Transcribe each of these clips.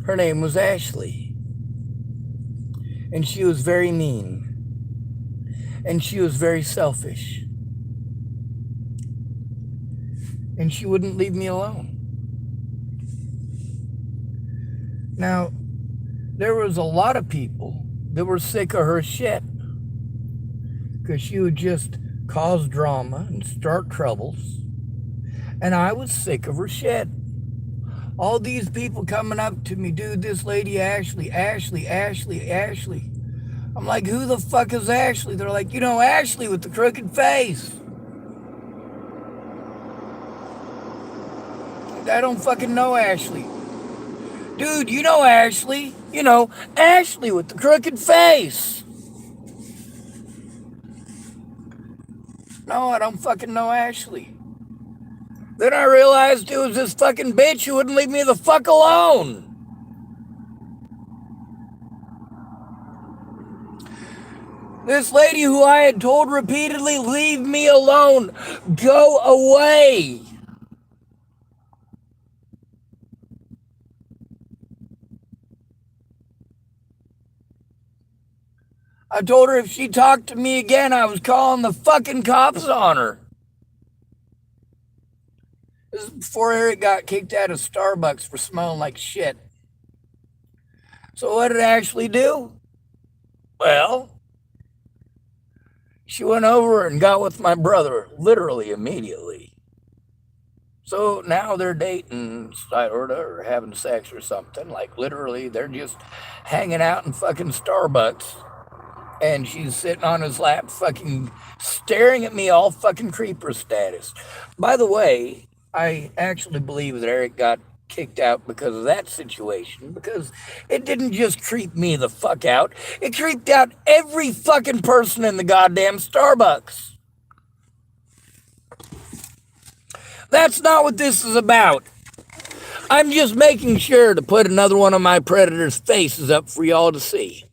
Her name was Ashley. And she was very mean. And she was very selfish. And she wouldn't leave me alone. Now, there was a lot of people that were sick of her shit. Because she would just cause drama and start troubles. And I was sick of her shit. All these people coming up to me, dude, this lady Ashley. I'm like, who the fuck is Ashley? They're like, Ashley with the crooked face. I don't fucking know Ashley. Dude, you know Ashley. Ashley with the crooked face. No, I don't fucking know Ashley. Then I realized it was this fucking bitch who wouldn't leave me the fuck alone. This lady who I had told repeatedly, leave me alone, go away. I told her if she talked to me again, I was calling the fucking cops on her. This is before Eric got kicked out of Starbucks for smelling like shit. So what did Ashley do? Well, she went over and got with my brother literally immediately. So now they're dating, sort of, or having sex or something. Like literally, they're just hanging out in fucking Starbucks. And she's sitting on his lap fucking staring at me all fucking creeper status. By the way, I actually believe that Eric got kicked out because of that situation, because it didn't just creep me the fuck out, it creeped out every fucking person in the goddamn Starbucks. That's not what this is about. I'm just making sure to put another one of my predators' faces up for y'all to see.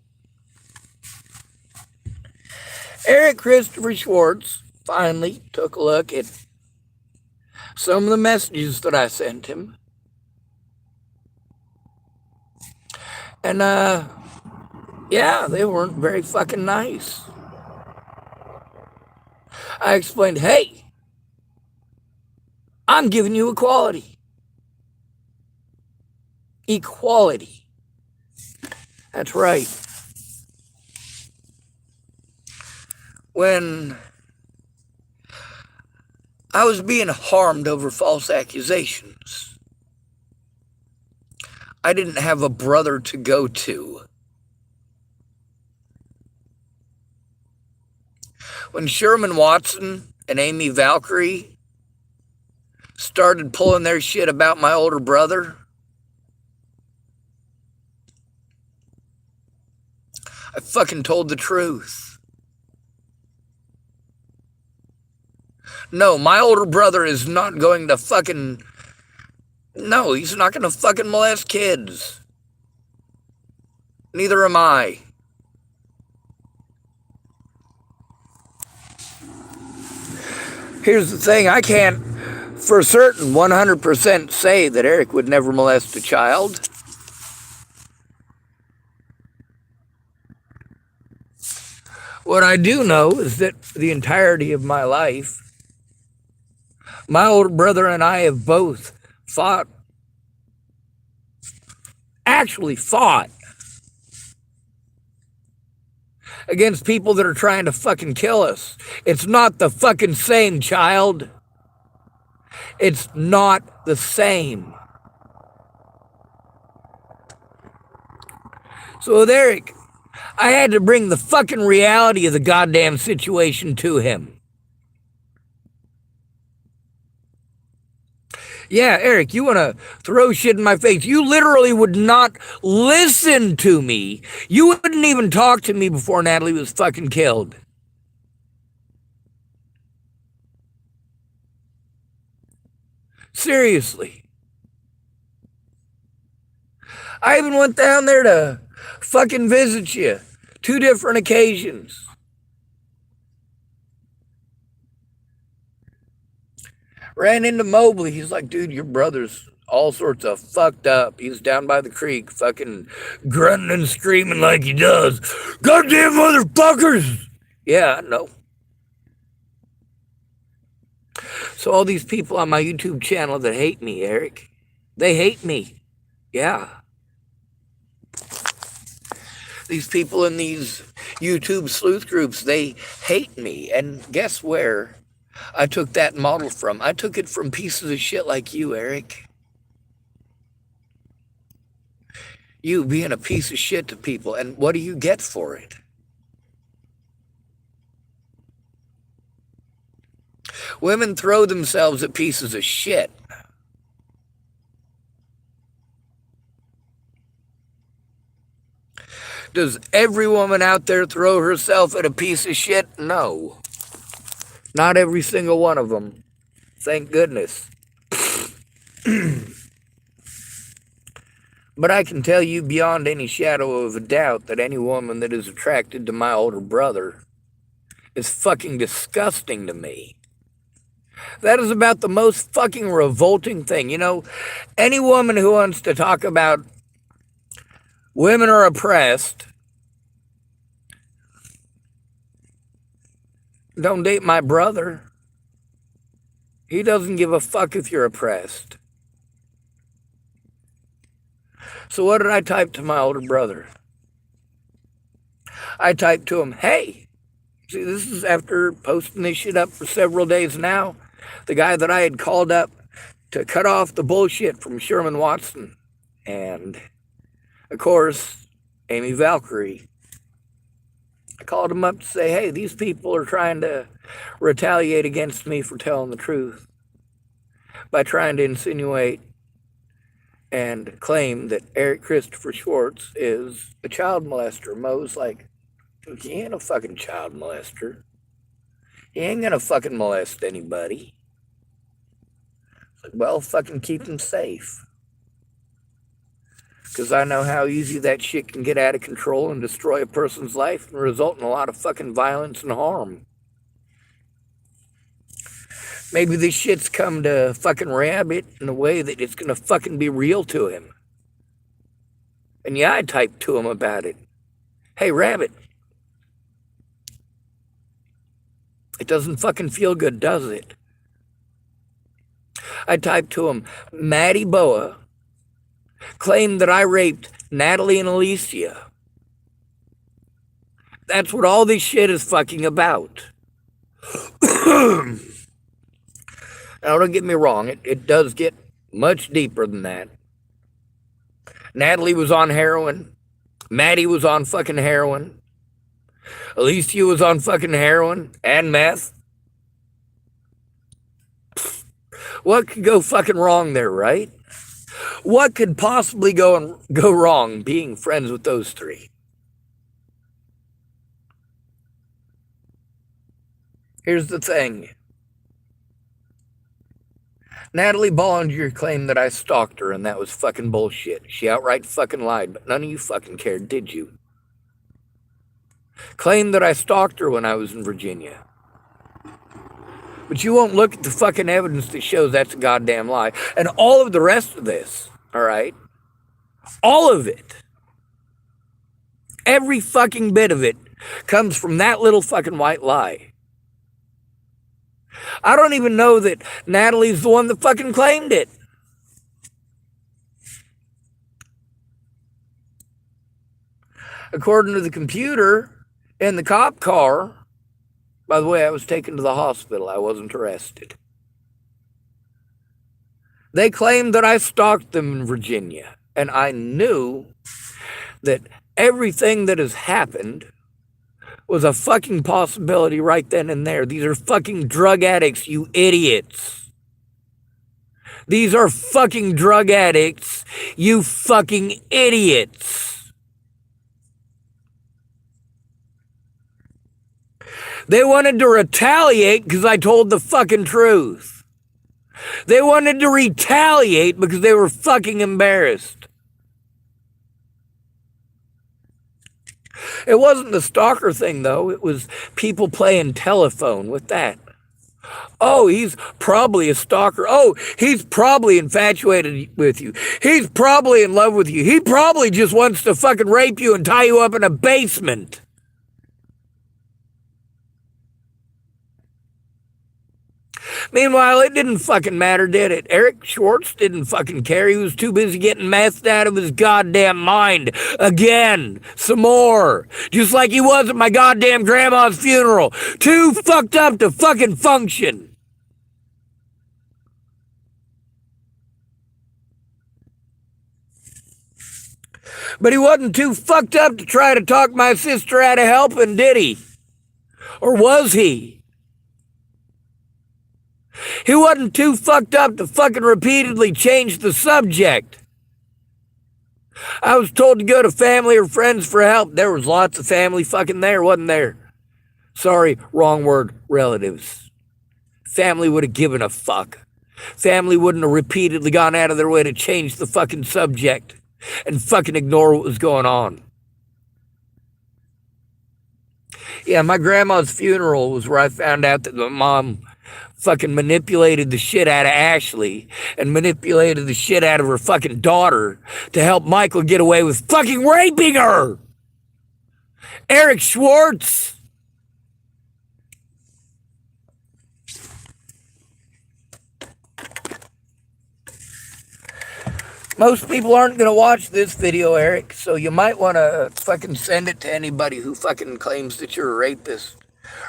Eric Christopher Schwartz finally took a look at some of the messages that I sent him. And, yeah, they weren't very fucking nice. I explained, hey, I'm giving you equality. Equality. That's right. When I was being harmed over false accusations, I didn't have a brother to go to. When Sherman Watson and Amy Valkyrie started pulling their shit about my older brother, I fucking told the truth. No, my older brother is not going to fucking... No, he's not going to fucking molest kids. Neither am I. Here's the thing, I can't for certain 100% say that Eric would never molest a child. What I do know is that for the entirety of my life, my older brother and I have both actually fought against people that are trying to fucking kill us. It's not the fucking same, child. It's not the same. So with Eric, I had to bring the fucking reality of the goddamn situation to him. Yeah, Eric, you want to throw shit in my face. You literally would not listen to me. You wouldn't even talk to me before Natalie was fucking killed. Seriously. I even went down there to fucking visit you 2 different occasions. Ran into Mobley. He's like, dude, your brother's all sorts of fucked up. He's down by the creek, fucking grunting and screaming like he does. Goddamn motherfuckers! Yeah, I know. So all these people on my YouTube channel that hate me, Eric, they hate me. Yeah. These people in these YouTube sleuth groups, they hate me. And guess where I took that model from? I took it from pieces of shit like you, Eric. You being a piece of shit to people. And what do you get for it? Women throw themselves at pieces of shit. Does every woman out there throw herself at a piece of shit? No. Not every single one of them. Thank goodness. But I can tell you beyond any shadow of a doubt that any woman that is attracted to my older brother is fucking disgusting to me. That is about the most fucking revolting thing. You know, any woman who wants to talk about women are oppressed, don't date my brother. He doesn't give a fuck if you're oppressed. So what did I type to my older brother? I typed to him, hey, see, this is after posting this shit up for several days now. The guy that I had called up to cut off the bullshit from Sherman Watson and, of course, Amy Valkyrie. I called him up to say, hey, these people are trying to retaliate against me for telling the truth by trying to insinuate and claim that Eric Christopher Schwartz is a child molester. Mo's like, he ain't a fucking child molester. He ain't gonna fucking molest anybody. It's like, well, fucking keep him safe. Because I know how easy that shit can get out of control and destroy a person's life and result in a lot of fucking violence and harm. Maybe this shit's come to fucking Rabbit in a way that it's gonna fucking be real to him. And yeah, I typed to him about it. Hey, Rabbit. It doesn't fucking feel good, does it? I typed to him, Maddie Boa claimed that I raped Natalie and Alicia. That's what all this shit is fucking about. Now, don't get me wrong, it does get much deeper than that. Natalie was on heroin. Maddie was on fucking heroin. Alicia was on fucking heroin and meth. What could go fucking wrong there, right? What could possibly go wrong being friends with those three? Here's the thing. Natalie Bollinger claimed that I stalked her, and that was fucking bullshit. She outright fucking lied, but none of you fucking cared, did you? Claimed that I stalked her when I was in Virginia. But you won't look at the fucking evidence that shows that's a goddamn lie. And all of the rest of this, all right? All of it. Every fucking bit of it comes from that little fucking white lie. I don't even know that Natalie's the one that fucking claimed it. According to the computer in the cop car, by the way, I was taken to the hospital. I wasn't arrested. They claimed that I stalked them in Virginia, and I knew that everything that has happened was a fucking possibility right then and there. These are fucking drug addicts, you idiots. These are fucking drug addicts, you fucking idiots. They wanted to retaliate because I told the fucking truth. They wanted to retaliate because they were fucking embarrassed. It wasn't the stalker thing, though. It was people playing telephone with that. Oh, he's probably a stalker. Oh, he's probably infatuated with you. He's probably in love with you. He probably just wants to fucking rape you and tie you up in a basement. Meanwhile, it didn't fucking matter, did it? Eric Schwartz didn't fucking care. He was too busy getting methed out of his goddamn mind. Again. Some more. Just like he was at my goddamn grandma's funeral. Too fucked up to fucking function. But he wasn't too fucked up to try to talk my sister out of helping, did he? Or was he? He wasn't too fucked up to fucking repeatedly change the subject. I was told to go to family or friends for help. There was lots of family fucking there, wasn't there? Sorry, wrong word, relatives. Family would have given a fuck. Family wouldn't have repeatedly gone out of their way to change the fucking subject and fucking ignore what was going on. Yeah, my grandma's funeral was where I found out that my mom fucking manipulated the shit out of Ashley and manipulated the shit out of her fucking daughter to help Michael get away with fucking raping her. Eric Schwartz. Most people aren't going to watch this video, Eric, so you might want to fucking send it to anybody who fucking claims that you're a rapist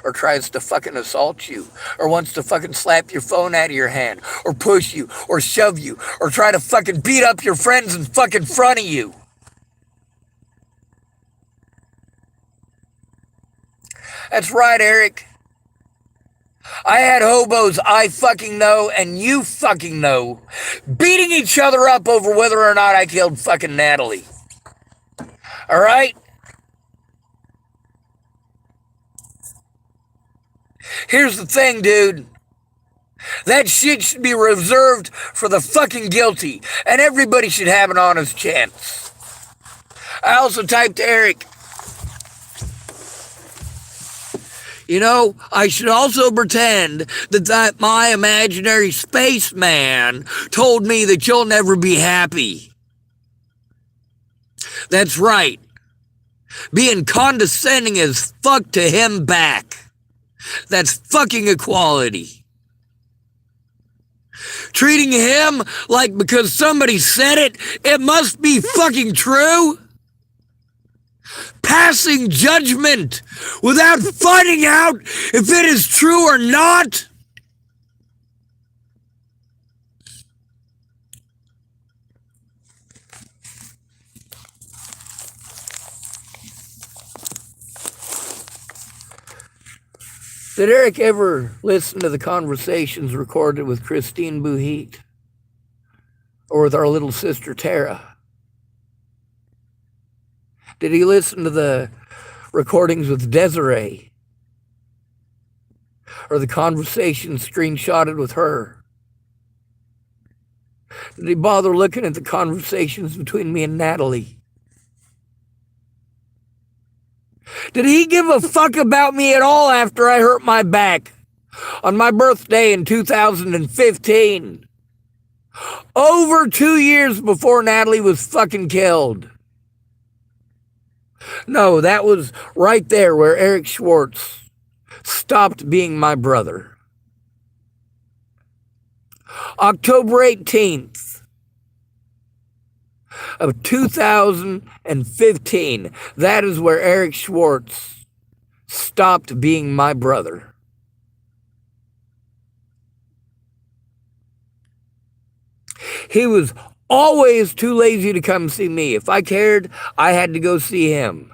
or tries to fucking assault you or wants to fucking slap your phone out of your hand or push you or shove you or try to fucking beat up your friends in fucking front of you. That's right, Eric. I had hobos I fucking know and you fucking know beating each other up over whether or not I killed fucking Natalie. All right? Here's the thing, dude. That shit should be reserved for the fucking guilty, and everybody should have an honest chance. I also typed to Eric, you know, I should also pretend that my imaginary spaceman told me that you'll never be happy. That's right. Being condescending as fuck to him back. That's fucking equality. Treating him like because somebody said it, it must be fucking true. Passing judgment without finding out if it is true or not. Did Eric ever listen to the conversations recorded with Christine Buhit or with our little sister Tara? Did he listen to the recordings with Desiree or the conversations screenshotted with her? Did he bother looking at the conversations between me and Natalie? Did he give a fuck about me at all after I hurt my back on my birthday in 2015? Over 2 years before Natalie was fucking killed. No, that was right there where Eric Schwartz stopped being my brother. October 18th of 2015. That is where Eric Schwartz stopped being my brother. He was always too lazy to come see me. If I cared, I had to go see him.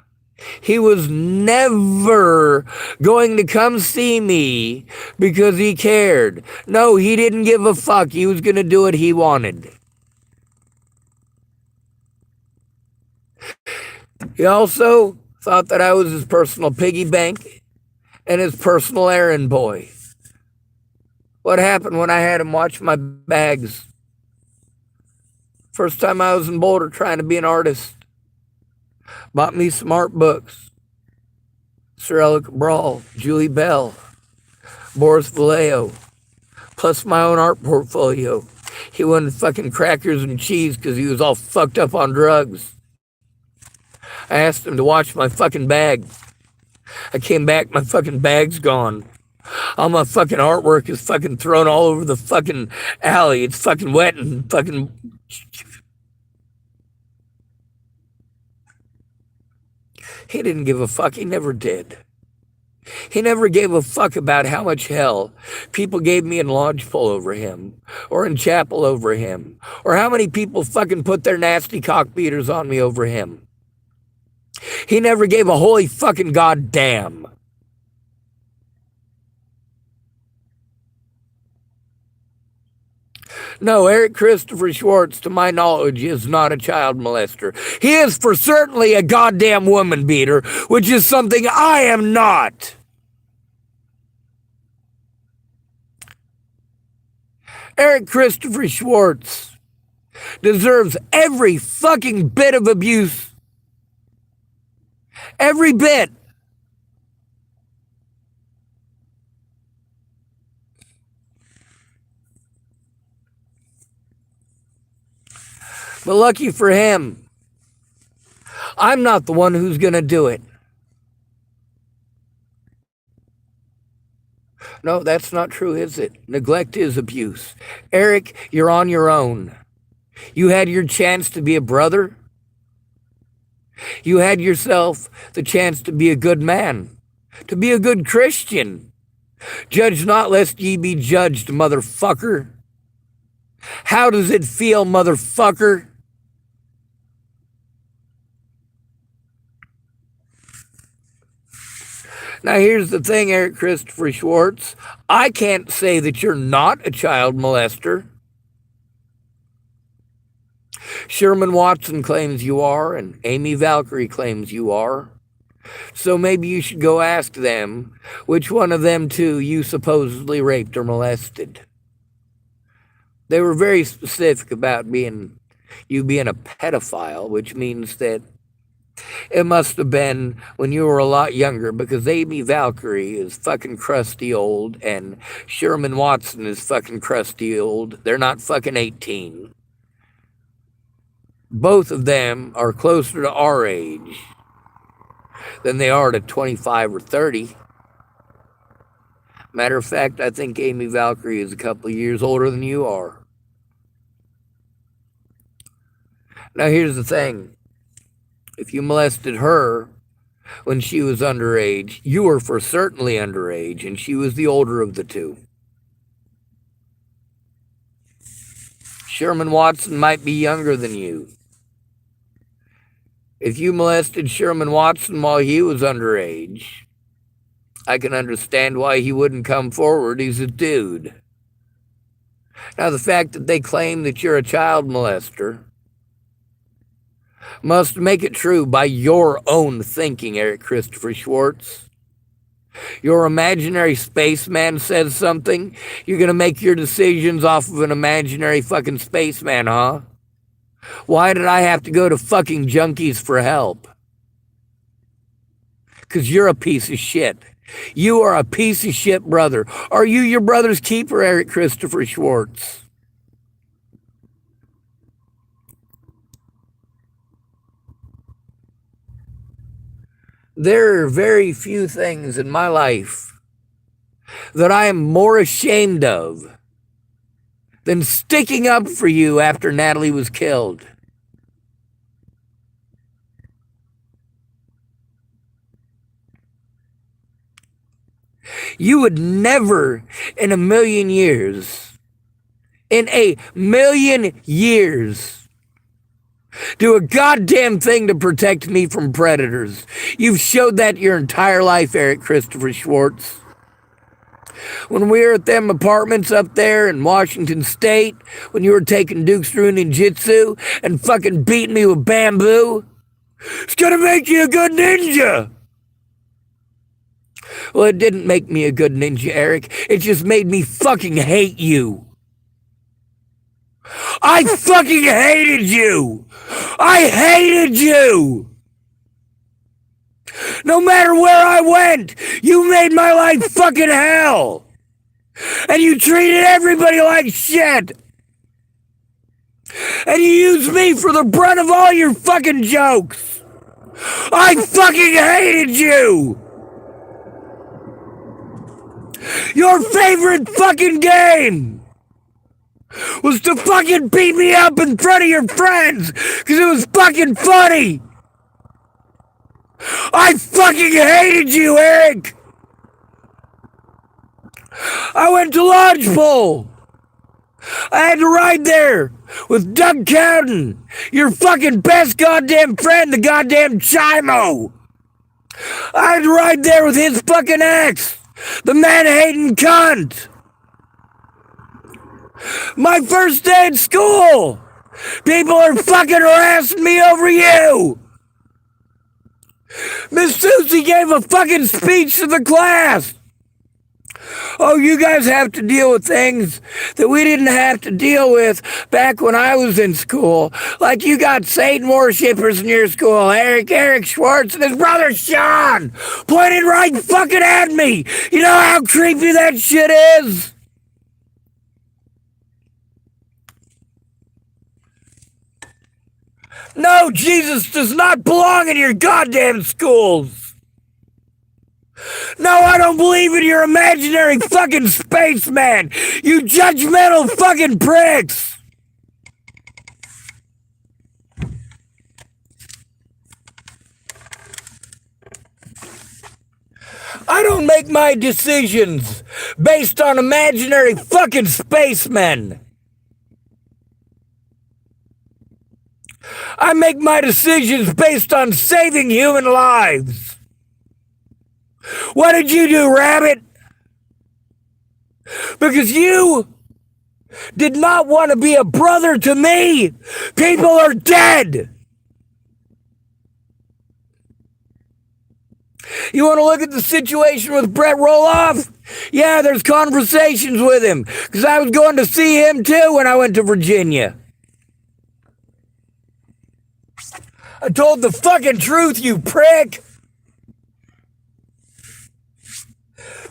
He was never going to come see me because he cared. No, he didn't give a fuck. He was going to do what he wanted. He also thought that I was his personal piggy bank and his personal errand boy. What happened when I had him watch my bags? First time I was in Boulder trying to be an artist. Bought me some art books. Sir Elliot Cabral, Julie Bell. Boris Vallejo, plus my own art portfolio. He wanted fucking crackers and cheese because he was all fucked up on drugs. I asked him to watch my fucking bag. I came back, my fucking bag's gone. All my fucking artwork is fucking thrown all over the fucking alley. It's fucking wet and fucking... He didn't give a fuck. He never did. He never gave a fuck about how much hell people gave me in lodgepole over him, or in chapel over him, or how many people fucking put their nasty cock beaters on me over him. He never gave a holy fucking goddamn. No, Eric Christopher Schwartz, to my knowledge, is not a child molester. He is for certainly a goddamn woman beater, which is something I am not. Eric Christopher Schwartz deserves every fucking bit of abuse. Every bit. But lucky for him, I'm not the one who's going to do it. No, that's not true, is it? Neglect is abuse. Eric, you're on your own. You had your chance to be a brother. You had yourself the chance to be a good man, to be a good Christian. Judge not lest ye be judged, motherfucker. How does it feel, motherfucker? Now, here's the thing, Eric Christopher Schwartz. I can't say that you're not a child molester. Sherman Watson claims you are, and Amy Valkyrie claims you are. So maybe you should go ask them which one of them two you supposedly raped or molested. They were very specific about you being a pedophile, which means that it must have been when you were a lot younger, because Amy Valkyrie is fucking crusty old and Sherman Watson is fucking crusty old. They're not fucking 18. Both of them are closer to our age than they are to 25 or 30. Matter of fact, I think Amy Valkyrie is a couple of years older than you are. Now, here's the thing. If you molested her when she was underage, you were for certainly underage, and she was the older of the two. Sherman Watson might be younger than you. If you molested Sherman Watson while he was underage, I can understand why he wouldn't come forward. He's a dude. Now, the fact that they claim that you're a child molester must make it true by your own thinking, Eric Christopher Schwartz. Your imaginary spaceman says something, you're going to make your decisions off of an imaginary fucking spaceman, huh? Why did I have to go to fucking junkies for help? Because you're a piece of shit. You are a piece of shit brother. Are you your brother's keeper, Eric Christopher Schwartz? There are very few things in my life that I am more ashamed of than sticking up for you after Natalie was killed. You would never in a million years, do a goddamn thing to protect me from predators. You've showed that your entire life, Eric Christopher Schwartz. When we were at them apartments up there in Washington State, when you were taking Dukes through ninjutsu and fucking beating me with bamboo, it's gonna make you a good ninja. Well, it didn't make me a good ninja, Eric. It just made me fucking hate you. I fucking hated you! I hated you! No matter where I went, you made my life fucking hell! And you treated everybody like shit. And you used me for the brunt of all your fucking jokes. I fucking hated you. Your favorite fucking game was to fucking beat me up in front of your friends because it was fucking funny. I fucking hated you, Eric. I went to Lodgepole. I had to ride there with Doug Cowden, your fucking best goddamn friend, the goddamn Chimo. I had to ride there with his fucking ex, the man-hating cunt. My first day at school, people are fucking harassing me over you. Miss Susie gave a fucking speech to the class. Oh, you guys have to deal with things that we didn't have to deal with back when I was in school. Like you got Satan worshippers in your school. Eric Schwartz and his brother Sean pointed right fucking at me. You know how creepy that shit is? No, Jesus does not belong in your goddamn schools. No, I don't believe in your imaginary fucking spaceman. You judgmental fucking pricks. I don't make my decisions based on imaginary fucking spacemen. I make my decisions based on saving human lives. What did you do, Rabbit? Because you did not want to be a brother to me. People are dead. You want to look at the situation with Brett Roloff? Yeah, there's conversations with him. Because I was going to see him too when I went to Virginia. I told the fucking truth, you prick.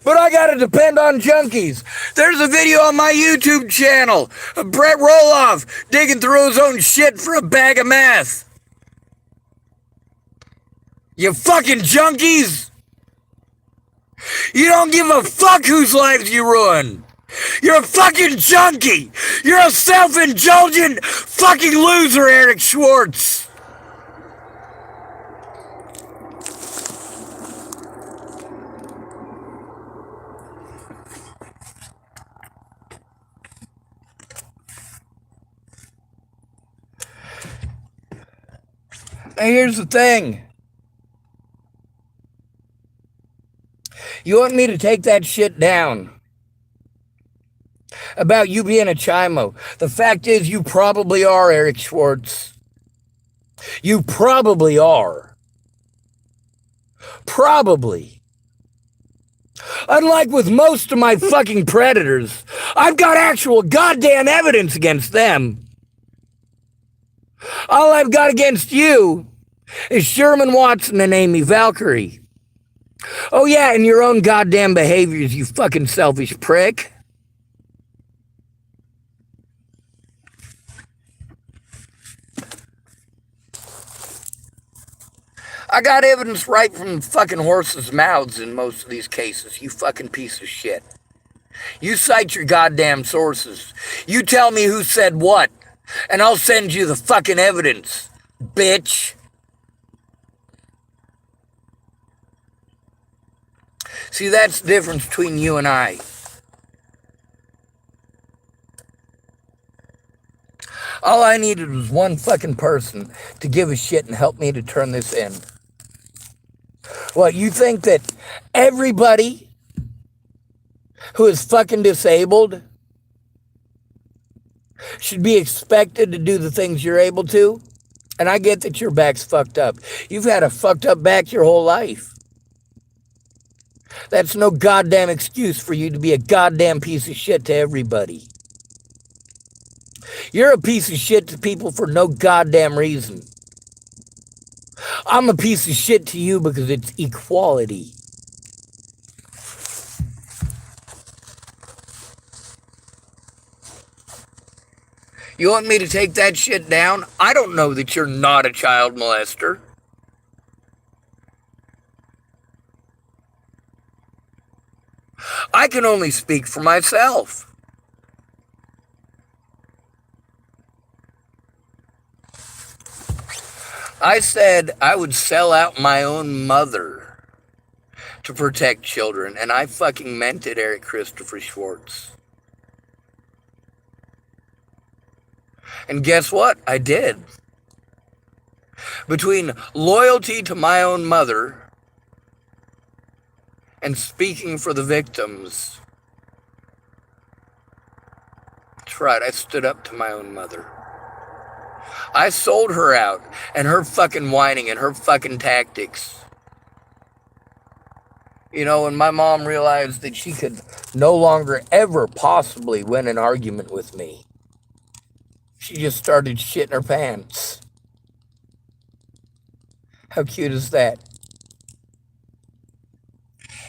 But I gotta depend on junkies. There's a video on my YouTube channel of Brett Roloff digging through his own shit for a bag of meth. You fucking junkies! You don't give a fuck whose lives you ruin. You're a fucking junkie. You're a self-indulgent fucking loser, Eric Schwartz. Now here's the thing. You want me to take that shit down about you being a Chimo. The fact is you probably are, Eric Schwartz. You probably are. Probably. Unlike with most of my fucking predators, I've got actual goddamn evidence against them. All I've got against you is Sherman Watson and Amy Valkyrie. Oh yeah, and your own goddamn behaviors, you fucking selfish prick. I got evidence right from the fucking horses' mouths in most of these cases, you fucking piece of shit. You cite your goddamn sources. You tell me who said what, and I'll send you the fucking evidence, bitch. See, that's the difference between you and I. All I needed was one fucking person to give a shit and help me to turn this in. What, you think that everybody who is fucking disabled should be expected to do the things you're able to? And I get that your back's fucked up. You've had a fucked up back your whole life. That's no goddamn excuse for you to be a goddamn piece of shit to everybody. You're a piece of shit to people for no goddamn reason. I'm a piece of shit to you because it's equality. You want me to take that shit down? I don't know that you're not a child molester. I can only speak for myself. I said I would sell out my own mother to protect children, and I fucking meant it, Eric Christopher Schwartz. And guess what? I did. Between loyalty to my own mother and speaking for the victims, that's right, I stood up to my own mother. I sold her out, and her fucking whining and her fucking tactics. You know, when my mom realized that she could no longer ever possibly win an argument with me, she just started shitting her pants. How cute is that?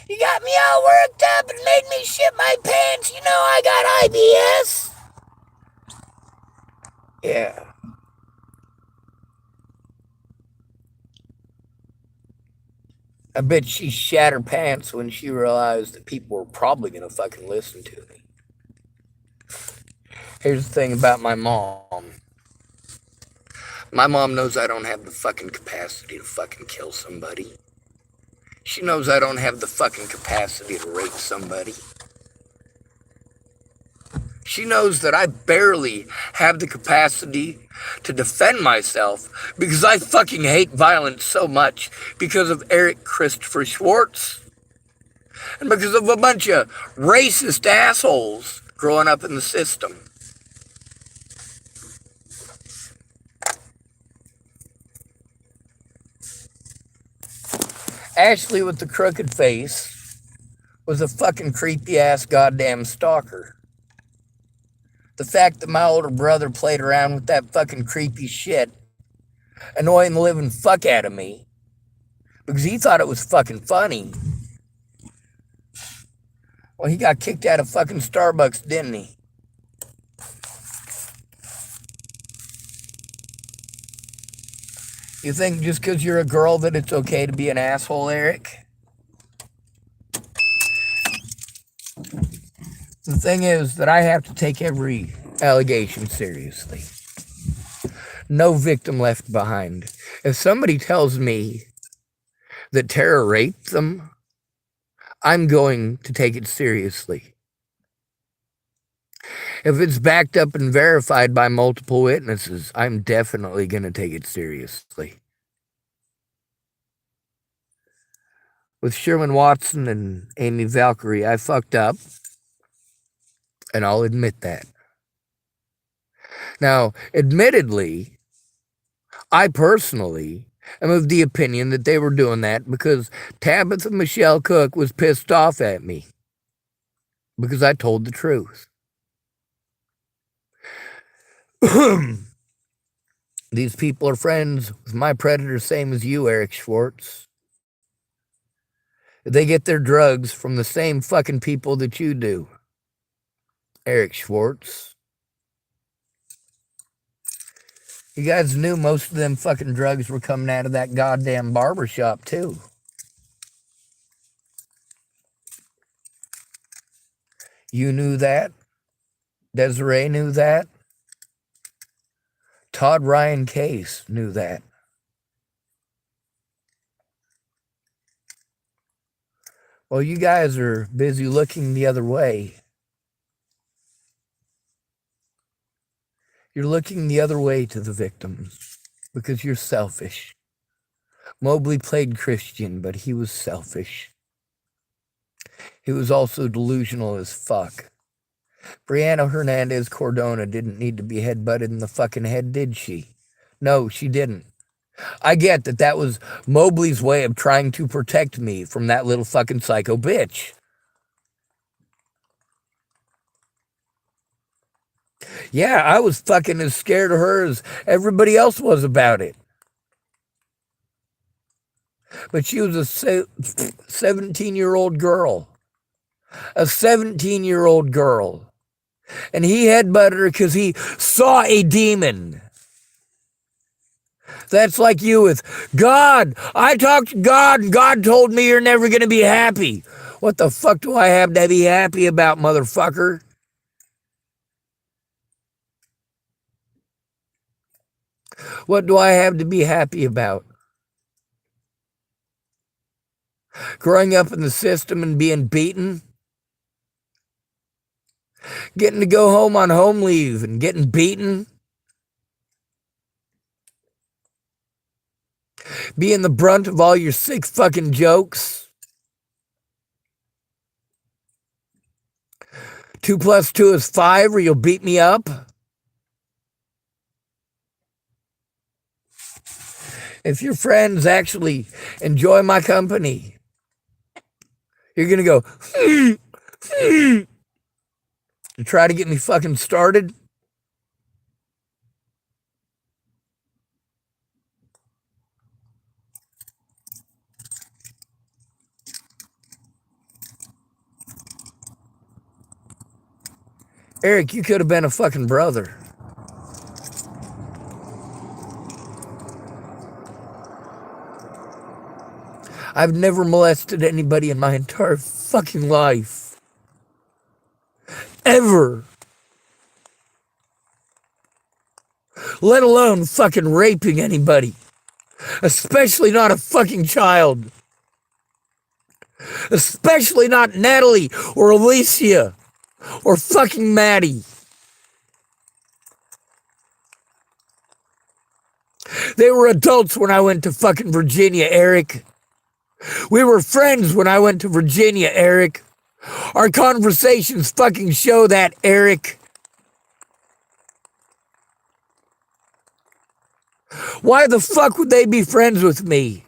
You got me all worked up and made me shit my pants. You know I got IBS. Yeah. I bet she shat her pants when she realized that people were probably going to fucking listen to me. Here's the thing about my mom. My mom knows I don't have the fucking capacity to fucking kill somebody. She knows I don't have the fucking capacity to rape somebody. She knows that I barely have the capacity to defend myself because I fucking hate violence so much because of Eric Christopher Schwartz and because of a bunch of racist assholes growing up in the system. Ashley with the crooked face was a fucking creepy ass goddamn stalker. The fact that my older brother played around with that fucking creepy shit, annoying the living fuck out of me, because he thought it was fucking funny. Well, he got kicked out of fucking Starbucks, didn't he? You think just because you're a girl that it's okay to be an asshole, Eric? The thing is that I have to take every allegation seriously. No victim left behind. If somebody tells me that Tara raped them, I'm going to take it seriously. If it's backed up and verified by multiple witnesses, I'm definitely going to take it seriously. With Sherman Watson and Amy Valkyrie, I fucked up, and I'll admit that. Now, admittedly, I personally am of the opinion that they were doing that because Tabitha Michelle Cook was pissed off at me because I told the truth. These people are friends with my predator, same as you, Eric Schwartz. They get their drugs from the same fucking people that you do, Eric Schwartz. You guys knew most of them fucking drugs were coming out of that goddamn barbershop, too. You knew that. Desiree knew that. Todd Ryan Case knew that. Well, you guys are busy looking the other way. You're looking the other way to the victims because you're selfish. Mobley played Christian, but he was selfish. He was also delusional as fuck. Brianna Hernandez Cordona didn't need to be headbutted in the fucking head, did she? No, she didn't. I get that that was Mobley's way of trying to protect me from that little fucking psycho bitch. Yeah, I was fucking as scared of her as everybody else was about it. But she was a 17-year-old girl. A 17-year-old girl. And he headbutted her because he saw a demon. That's like you with God. I talked to God, and God told me you're never going to be happy. What the fuck do I have to be happy about, motherfucker? What do I have to be happy about? Growing up in the system and being beaten? Getting to go home on home leave and getting beaten? Being the brunt of all your sick fucking jokes? 2 + 2 is 5, or you'll beat me up? If your friends actually enjoy my company, you're going to go, to try to get me fucking started? Eric, you could have been a fucking brother. I've never molested anybody in my entire fucking life. Ever. Let alone fucking raping anybody. Especially not a fucking child. Especially not Natalie or Alicia or fucking Maddie. They were adults when I went to fucking Virginia, Eric. We were friends when I went to Virginia, Eric. Our conversations fucking show that, Eric. Why the fuck would they be friends with me?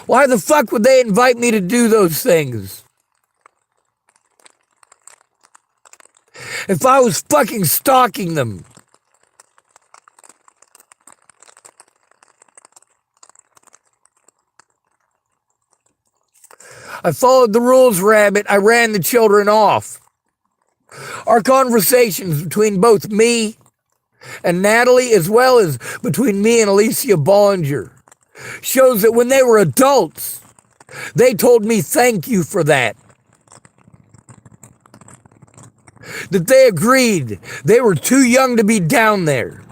Why the fuck would they invite me to do those things? If I was fucking stalking them. I followed the rules, Rabbit. I ran the children off. Our conversations between both me and Natalie, as well as between me and Alicia Bollinger, shows that when they were adults, they told me thank you for that. That they agreed they were too young to be down there.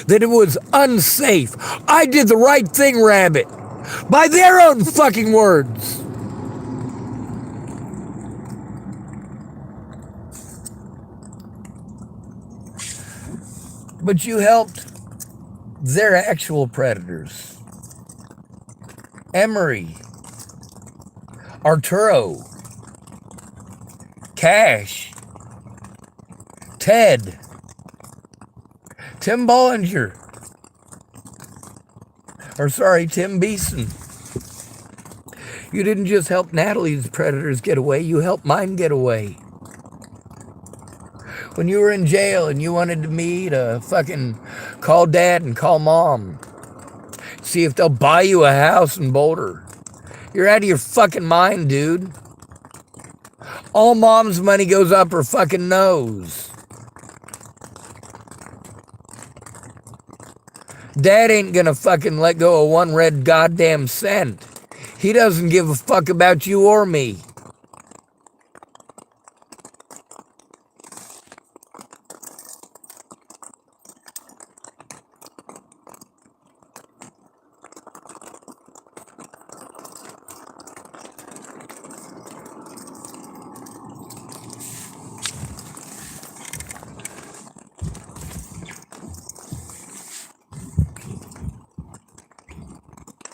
That it was unsafe. I did the right thing, Rabbit. By their own fucking words. But you helped their actual predators. Emery, Arturo, Cash, Ted, Tim Bollinger, Tim Beeson. You didn't just help Natalie's predators get away, you helped mine get away. When you were in jail and you wanted me to fucking call Dad and call Mom, see if they'll buy you a house in Boulder. You're out of your fucking mind, dude. All Mom's money goes up her fucking nose. Dad ain't gonna fucking let go of one red goddamn cent. He doesn't give a fuck about you or me.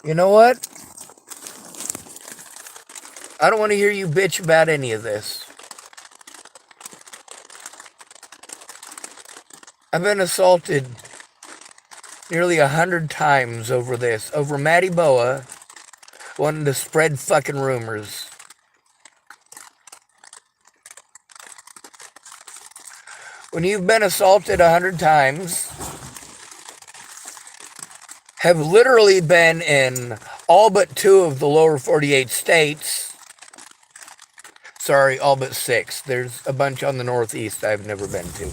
You know what? I don't want to hear you bitch about any of this. I've been assaulted nearly 100 times over this, over Matty Boa wanting to spread fucking rumors. When you've been assaulted 100 times, have literally been in all but 2 of the lower 48 states, sorry, all but 6. There's a bunch on the northeast I've never been to.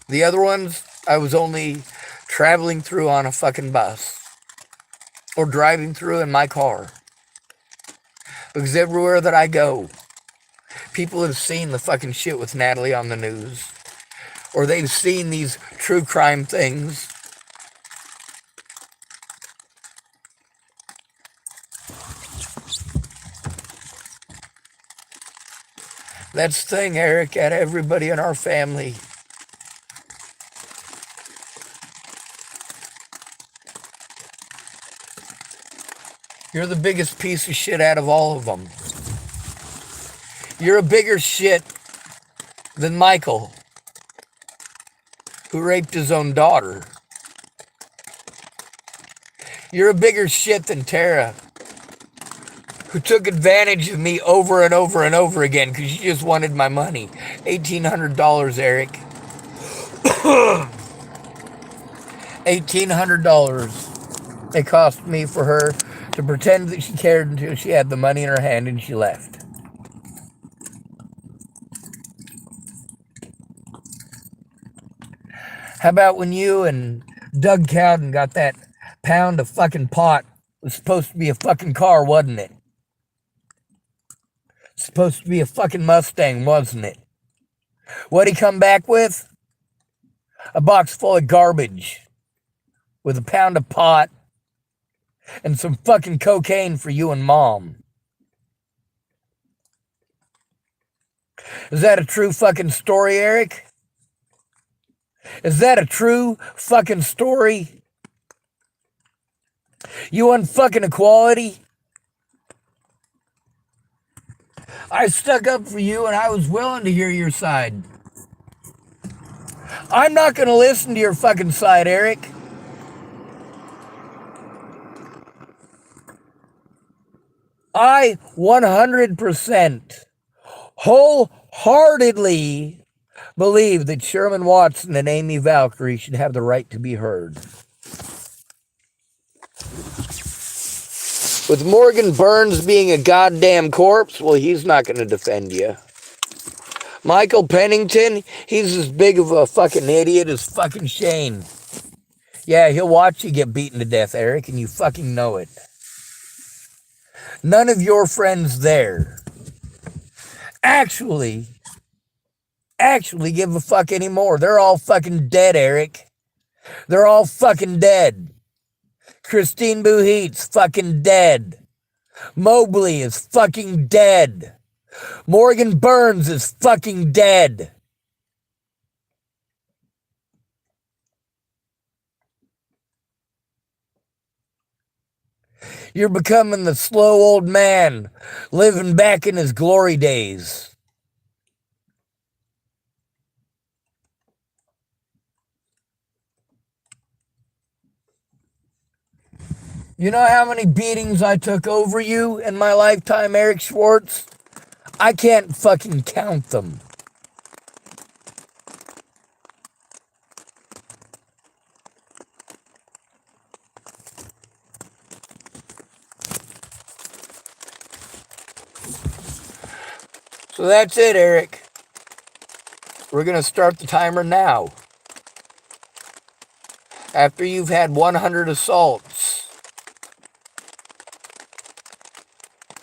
The other ones, I was only traveling through on a fucking bus. Or driving through in my car. Because everywhere that I go, people have seen the fucking shit with Natalie on the news. Or they've seen these true crime things. That's the thing, Eric, at everybody in our family. You're the biggest piece of shit out of all of them. You're a bigger shit than Michael, who raped his own daughter. You're a bigger shit than Tara, who took advantage of me over and over and over again because she just wanted my money. $1,800, Eric. $1,800 it cost me for her to pretend that she cared until she had the money in her hand and she left. How about when you and Doug Cowden got that pound of fucking pot? It was supposed to be a fucking car, wasn't it? Supposed to be a fucking Mustang, wasn't it? What'd he come back with? A box full of garbage with a pound of pot and some fucking cocaine for you and Mom. Is that a true fucking story, Eric? Is that a true fucking story? You want fucking equality? I stuck up for you and I was willing to hear your side. I'm not going to listen to your fucking side, Eric. I 100% wholeheartedly believe that Sherman Watson and Amy Valkyrie should have the right to be heard. With Morgan Burns being a goddamn corpse, well, he's not going to defend you. Michael Pennington, he's as big of a fucking idiot as fucking Shane. Yeah, he'll watch you get beaten to death, Eric, and you fucking know it. None of your friends there actually give a fuck anymore. They're all fucking dead, Eric. They're all fucking dead. Christine Buhit's fucking dead. Mobley is fucking dead. Morgan Burns is fucking dead. You're becoming the slow old man, living back in his glory days. You know how many beatings I took over you in my lifetime, Eric Schwartz? I can't fucking count them. So that's it, Eric. We're going to start the timer now. After you've had 100 assaults,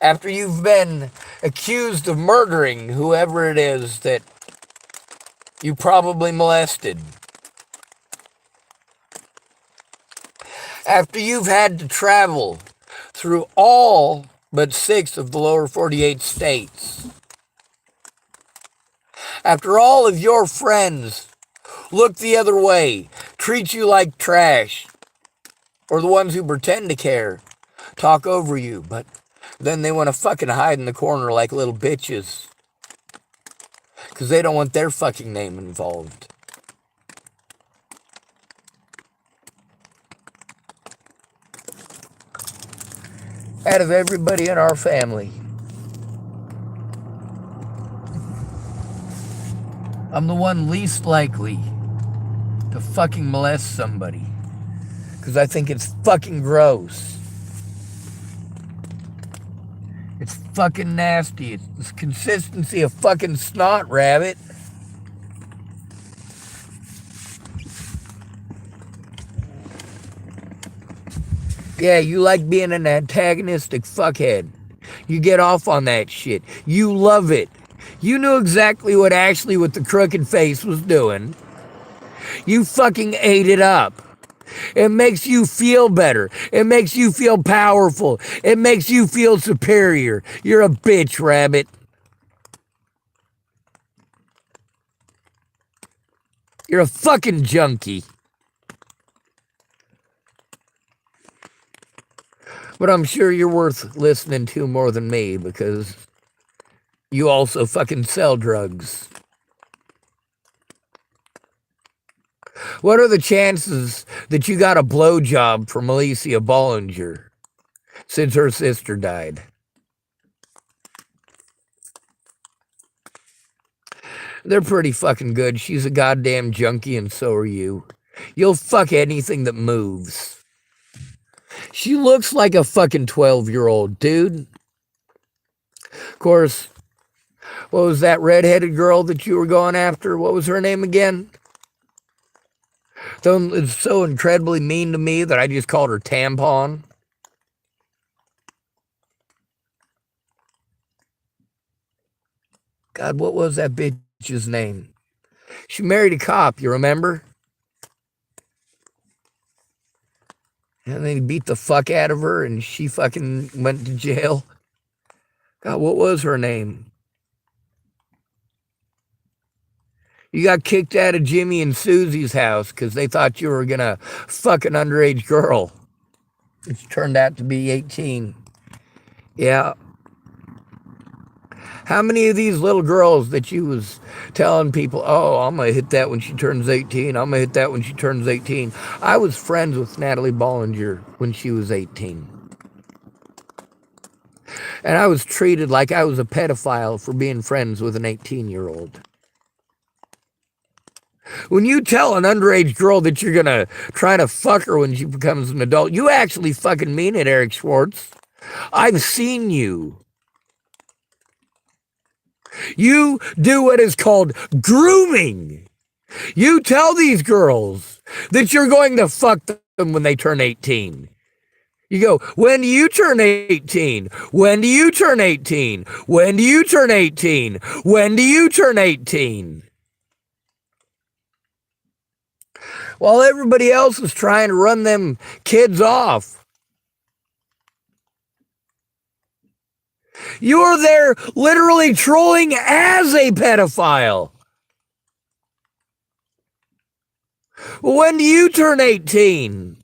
after you've been accused of murdering whoever it is that you probably molested, after you've had to travel through all but 6 of the lower 48 states, after all of your friends look the other way, treat you like trash, or the ones who pretend to care, talk over you, but then they want to fucking hide in the corner like little bitches. Because they don't want their fucking name involved. Out of everybody in our family, I'm the one least likely to fucking molest somebody. Because I think it's fucking gross. It's fucking nasty. It's the consistency of fucking snot, rabbit. Yeah, you like being an antagonistic fuckhead. You get off on that shit. You love it. You knew exactly what Ashley with the crooked face was doing. You fucking ate it up. It makes you feel better. It makes you feel powerful. It makes you feel superior. You're a bitch, rabbit. You're a fucking junkie. But I'm sure you're worth listening to more than me because you also fucking sell drugs. What are the chances that you got a blowjob from Alicia Bollinger since her sister died? They're pretty fucking good. She's a goddamn junkie and so are you. You'll fuck anything that moves. She looks like a fucking 12-year-old, dude. Of course, what was that redheaded girl that you were going after? What was her name again? It's so incredibly mean to me that I just called her Tampon. God, what was that bitch's name? She married a cop, you remember? And then he beat the fuck out of her and she fucking went to jail. God, what was her name? You got kicked out of Jimmy and Susie's house because they thought you were going to fuck an underage girl. It turned out to be 18. Yeah. How many of these little girls that you was telling people, oh, I'm going to hit that when she turns 18. I'm going to hit that when she turns 18. I was friends with Natalie Bollinger when she was 18. And I was treated like I was a pedophile for being friends with an 18-year-old. When you tell an underage girl that you're going to try to fuck her when she becomes an adult, you actually fucking mean it, Eric Schwartz. I've seen you. You do what is called grooming. You tell these girls that you're going to fuck them when they turn 18. You go, when do you turn 18? When do you turn 18? When do you turn 18? When do you turn 18? While everybody else is trying to run them kids off. You're there literally trolling as a pedophile. Well, when do you turn 18?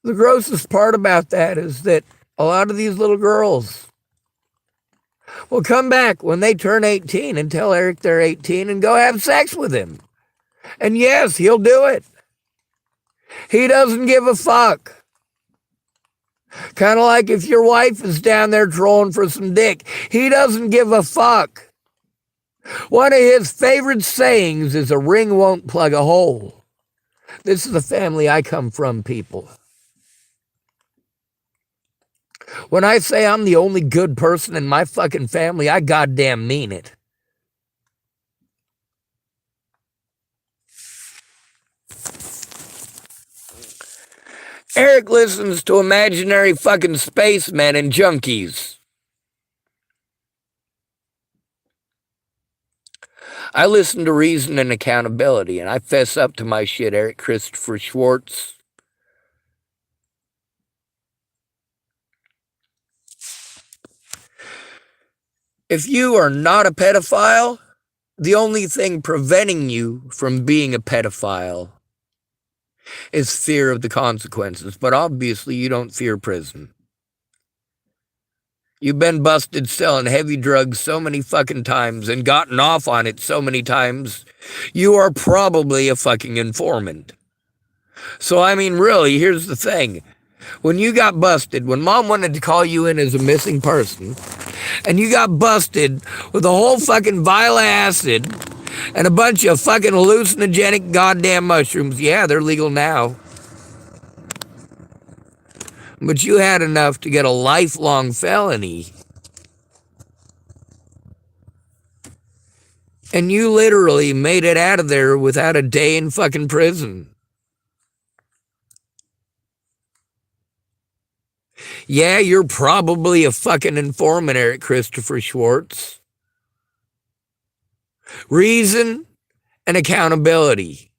The grossest part about that is that a lot of these little girls will come back when they turn 18 and tell Eric they're 18 and go have sex with him. And yes, he'll do it. He doesn't give a fuck. Kind of like if your wife is down there trolling for some dick. He doesn't give a fuck. One of his favorite sayings is a ring won't plug a hole. This is the family I come from, people. When I say I'm the only good person in my fucking family, I goddamn mean it. Eric listens to imaginary fucking spacemen and junkies. I listen to reason and accountability, and I fess up to my shit, Eric Christopher Schwartz. If you are not a pedophile, the only thing preventing you from being a pedophile is fear of the consequences. But obviously you don't fear prison. You've been busted selling heavy drugs so many fucking times and gotten off on it so many times, you are probably a fucking informant. So, I mean, really, here's the thing. When you got busted, when mom wanted to call you in as a missing person, and you got busted with a whole fucking vial of acid and a bunch of fucking hallucinogenic goddamn mushrooms, yeah, they're legal now. But you had enough to get a lifelong felony. And you literally made it out of there without a day in fucking prison. Yeah, you're probably a fucking informant, Eric Christopher Schwartz. Reason and accountability.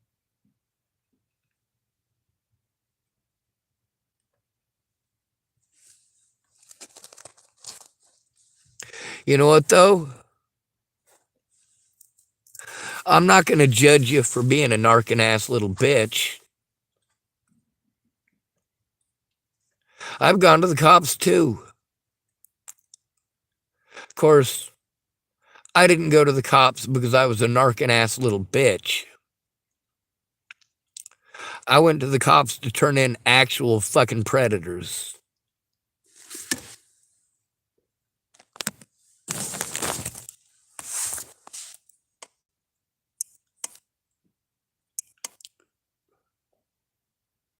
You know what, though? I'm not going to judge you for being a narking ass little bitch. I've gone to the cops, too. Of course, I didn't go to the cops because I was a narking ass little bitch. I went to the cops to turn in actual fucking predators.